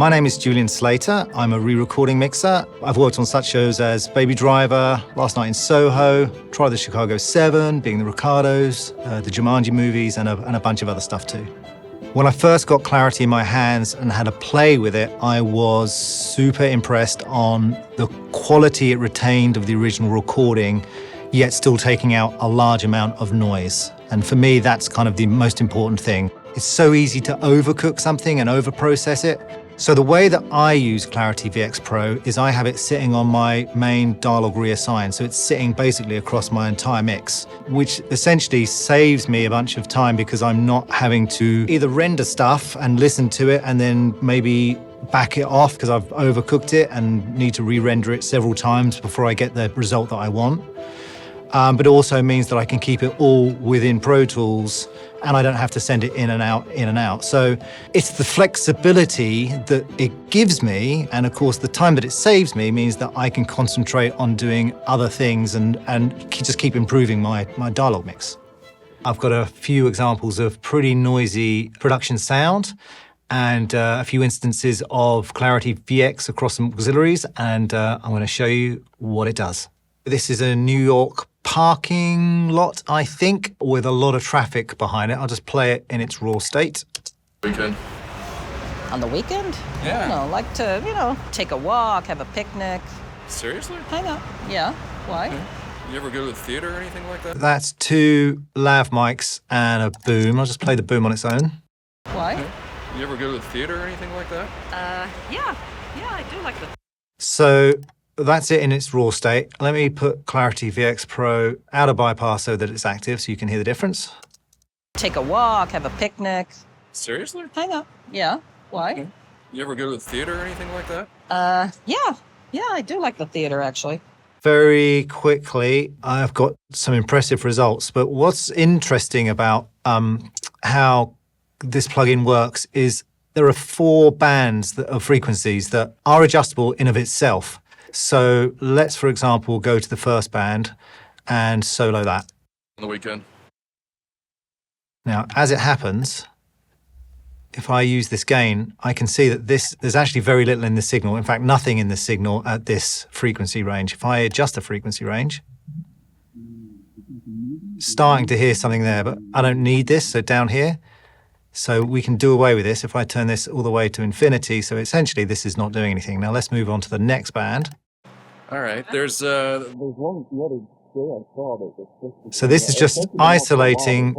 My name is Julian Slater. I'm a re-recording mixer. I've worked on such shows as Baby Driver, Last Night in Soho, Try the Chicago 7, Being the Ricardos, the Jumanji movies, and a bunch of other stuff too. When I first got Clarity in my hands and had a play with it, I was super impressed on the quality it retained of the original recording, yet still taking out a large amount of noise. And for me, that's kind of the most important thing. It's so easy to overcook something and overprocess it. So the way that I use Clarity VX Pro is I have it sitting on my main dialogue reassign. So it's sitting basically across my entire mix, which essentially saves me a bunch of time because I'm not having to either render stuff and listen to it and then maybe back it off because I've overcooked it and need to re-render it several times before I get the result that I want. But it also means that I can keep it all within Pro Tools and I don't have to send it in and out. So it's the flexibility that it gives me, and of course the time that it saves me means that I can concentrate on doing other things and just keep improving my dialogue mix. I've got a few examples of pretty noisy production sound and a few instances of Clarity VX across some auxiliaries, and I'm going to show you what it does. This is a New York parking lot, I think, with a lot of traffic behind it. I'll just play it in its raw state. Weekend. On the weekend? Yeah. Like to, take a walk, have a picnic. Seriously? Hang out. Yeah. Why? Okay. You ever go to the theater or anything like that? That's two lav mics and a boom. I'll just play the boom on its own. Why? Okay. You ever go to the theater or anything like that? Yeah. Yeah, I do like the... So that's it in its raw state. Let me put Clarity VX Pro out of bypass so that it's active so you can hear the difference. Take a walk, have a picnic. Seriously? Hang out. Yeah. Why? Okay. You ever go to the theater or anything like that? Yeah. Yeah, I do like the theater, actually. Very quickly, I've got some impressive results. But what's interesting about how this plugin works is there are 4 bands of frequencies that are adjustable in of itself. So let's, for example, go to the first band and solo that. On the weekend. Now, as it happens, if I use this gain, I can see that there's actually very little in the signal. In fact, nothing in the signal at this frequency range. If I adjust the frequency range, starting to hear something there, but I don't need this, so down here. So we can do away with this if I turn this all the way to infinity. So essentially, this is not doing anything. Now let's move on to the next band. All right. There's one the other day I saw. So this is just isolating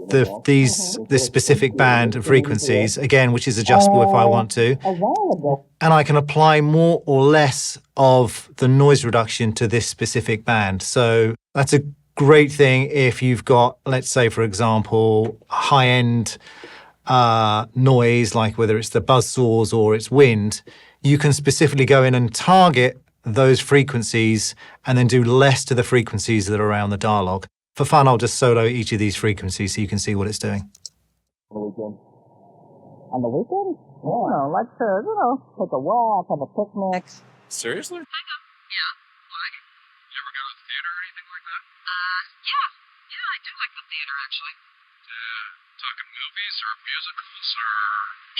this specific band of frequencies, again, which is adjustable if I want to. And I can apply more or less of the noise reduction to this specific band. So that's a great thing if you've got, let's say, for example, high-end noise, like whether it's the buzzsaws or it's wind. You can specifically go in and target those frequencies and then do less to the frequencies that are around the dialogue. For fun, I'll just solo each of these frequencies so you can see what it's doing. On the weekend? Yeah. Like to, take a walk, have a picnic. Seriously? Hang out. Yeah. Why? You ever go to the theater or anything like that? Yeah. Yeah, I do like the theater, actually. Talking movies or musicals or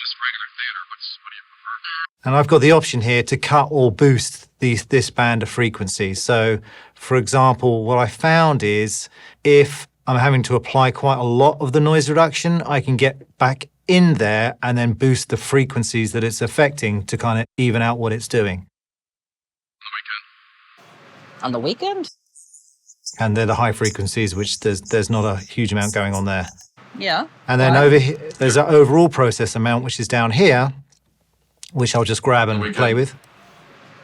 just regular theater? What do you prefer? And I've got the option here to cut or boost this band of frequencies. So, for example, what I found is if I'm having to apply quite a lot of the noise reduction, I can get back in there and then boost the frequencies that it's affecting to kind of even out what it's doing. On the weekend? And they're the high frequencies, which there's not a huge amount going on there. Yeah. And then over here, there's an overall process amount, which is down here, which I'll just grab and play with.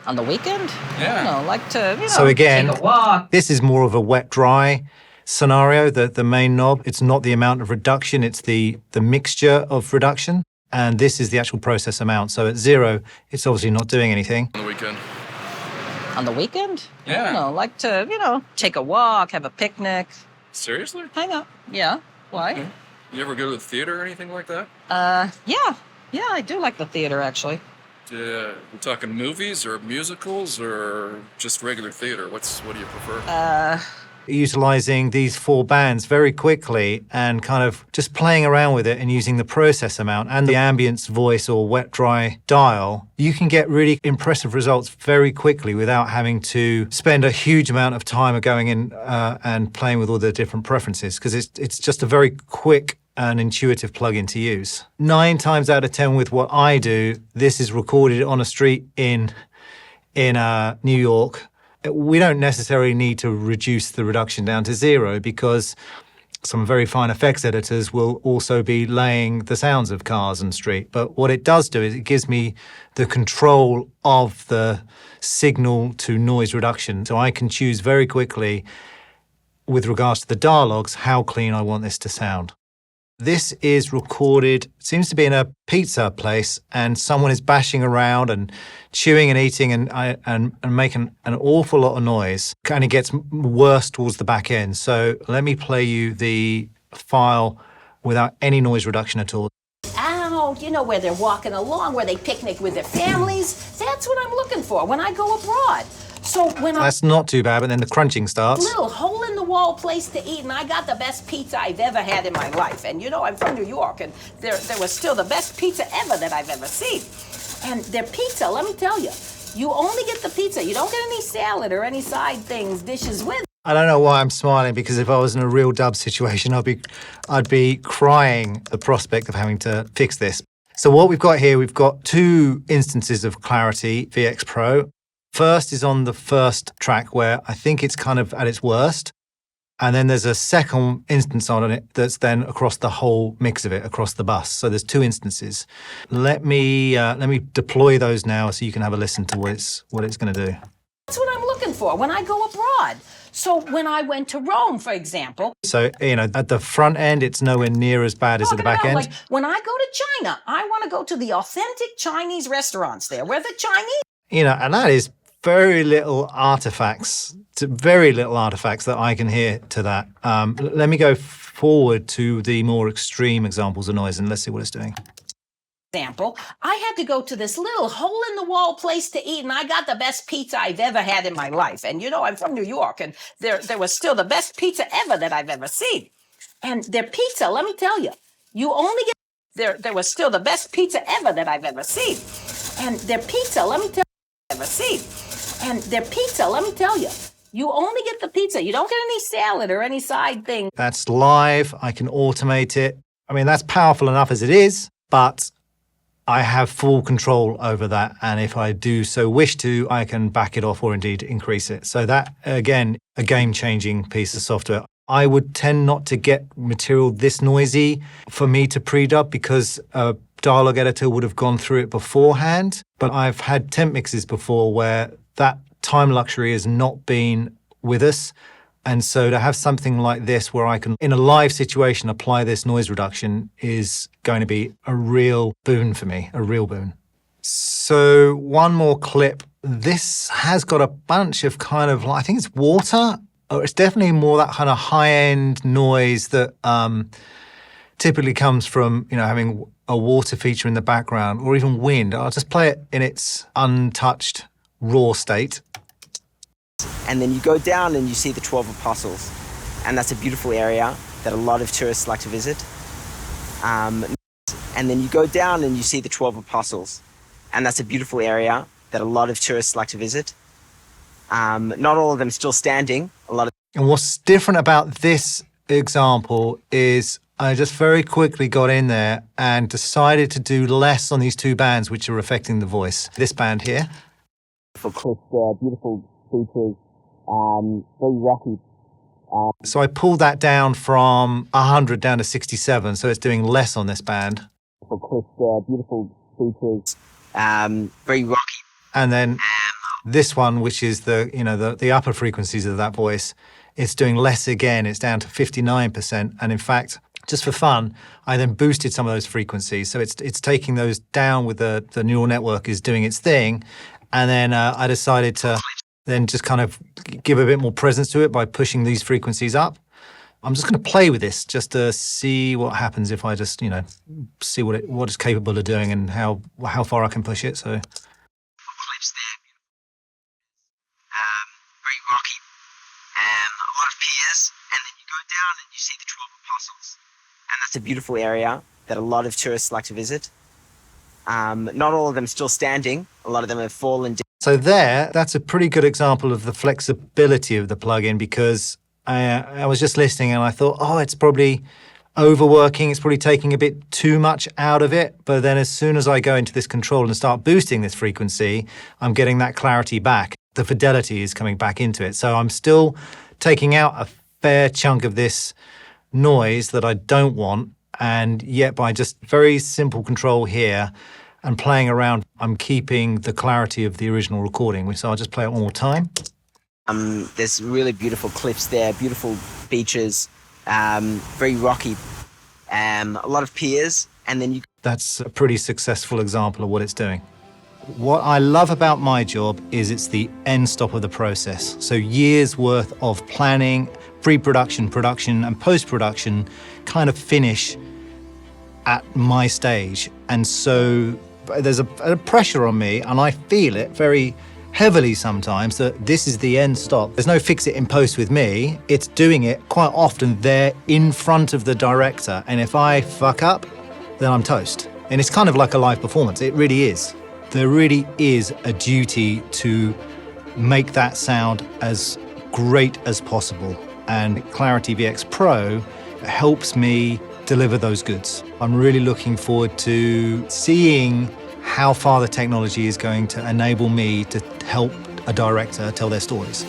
On the weekend? Yeah. Like to, So again, take a walk. this is more of a wet-dry scenario, the main knob. It's not the amount of reduction, it's the mixture of reduction. And this is the actual process amount. So at 0, it's obviously not doing anything. On the weekend. On the weekend? Yeah. Like to, take a walk, have a picnic. Seriously? Hang out. Yeah. Why? Okay. You ever go to the theater or anything like that? Yeah. Yeah, I do like the theater, actually. We're talking movies or musicals or just regular theater? What do you prefer? utilizing these 4 bands very quickly and kind of just playing around with it and using the process amount and the ambience voice or wet dry dial, you can get really impressive results very quickly without having to spend a huge amount of time going in and playing with all the different preferences, because it's just a very quick and intuitive plugin to use. 9 times out of 10 with what I do, this is recorded on a street in New York. We don't necessarily need to reduce the reduction down to 0, because some very fine effects editors will also be laying the sounds of cars and street. But what it does do is it gives me the control of the signal to noise reduction. So I can choose very quickly, with regards to the dialogues, how clean I want this to sound. This is recorded, seems to be in a pizza place, and someone is bashing around and chewing and eating and making an awful lot of noise. And it gets worse towards the back end. So let me play you the file without any noise reduction at all. Out, you know, where they're walking along, where they picnic with their families. That's what I'm looking for when I go abroad. So when That's not too bad, but then the crunching starts. Little hole-in-the-wall place to eat, and I got the best pizza I've ever had in my life. And you know, I'm from New York, and there was still the best pizza ever that I've ever seen. And their pizza, let me tell you, you only get the pizza. You don't get any salad or any side things, dishes with. I don't know why I'm smiling, because if I was in a real dub situation, I'd be crying at the prospect of having to fix this. So what we've got here, we've got 2 instances of Clarity VX Pro. First is on the first track, where I think it's kind of at its worst. And then there's a second instance on it that's then across the whole mix of it, across the bus. So there's 2 instances. Let me deploy those now so you can have a listen to what it's going to do. That's what I'm looking for when I go abroad. So when I went to Rome, for example. So, you know, at the front end, it's nowhere near as bad as at the back end. Like when I go to China, I want to go to the authentic Chinese restaurants there, where the Chinese. You know, and that is very little artifacts that I can hear to that. Let me go forward to the more extreme examples of noise and let's see what it's doing. Example, I had to go to this little hole-in-the-wall place to eat, and I got the best pizza I've ever had in my life. And you know, I'm from New York, and there was still the best pizza ever that I've ever seen. And their pizza, let me tell you, you only get there was still the best pizza ever that I've ever seen. And their pizza, let me tell you, ever seen. And their pizza, let me tell you, you only get the pizza. You don't get any salad or any side thing. That's live. I can automate it. I mean, that's powerful enough as it is, but I have full control over that. And if I do so wish to, I can back it off or indeed increase it. So that, again, a game-changing piece of software. I would tend not to get material this noisy for me to pre-dub, because a dialogue editor would have gone through it beforehand. But I've had temp mixes before where that time luxury has not been with us. And so to have something like this where I can, in a live situation, apply this noise reduction is going to be a real boon for me, a real boon. So one more clip. This has got a bunch of kind of, I think it's water. Or it's definitely more that kind of high-end noise that typically comes from, you know, having a water feature in the background, or even wind. I'll just play it in its untouched raw state. And then you go down and you see the 12 Apostles. And that's a beautiful area that a lot of tourists like to visit. And then you go down and you see the 12 Apostles. And that's a beautiful area that a lot of tourists like to visit. Not all of them still standing. And what's different about this example is I just very quickly got in there and decided to do less on these 2 bands which are affecting the voice. This band here. For crisp, beautiful features, very rocky. So I pulled that down from 100 down to 67, so it's doing less on this band. For crisp, beautiful features. Very rocky. And then this one, which is the upper frequencies of that voice, it's doing less again. It's down to 59%. And in fact, just for fun, I then boosted some of those frequencies. So it's taking those down with the neural network is doing its thing. And then I decided to then just kind of give a bit more presence to it by pushing these frequencies up. I'm just going to play with this just to see what happens if I just, you know, see what it's capable of doing and how far I can push it. So. Very rocky. A lot of It's a beautiful area that a lot of tourists like to visit. Not all of them still standing. A lot of them have fallen down. So that's a pretty good example of the flexibility of the plugin, because I was just listening and I thought, oh, it's probably overworking, it's probably taking a bit too much out of it. But then as soon as I go into this control and start boosting this frequency, I'm getting that clarity back. The fidelity is coming back into it. So I'm still taking out a fair chunk of this noise that I don't want. And yet by just very simple control here and playing around, I'm keeping the clarity of the original recording. So I'll just play it one more time. There's really beautiful cliffs there, beautiful beaches, very rocky, a lot of piers, and then That's a pretty successful example of what it's doing. What I love about my job is it's the end stop of the process. So years worth of planning, pre-production, production, and post-production kind of finish at my stage. And so there's a pressure on me, and I feel it very heavily sometimes, that this is the end stop. There's no fix it in post with me. It's doing it quite often there in front of the director. And if I fuck up, then I'm toast. And it's kind of like a live performance. It really is. There really is a duty to make that sound as great as possible. And Clarity VX Pro helps me deliver those goods. I'm really looking forward to seeing how far the technology is going to enable me to help a director tell their stories.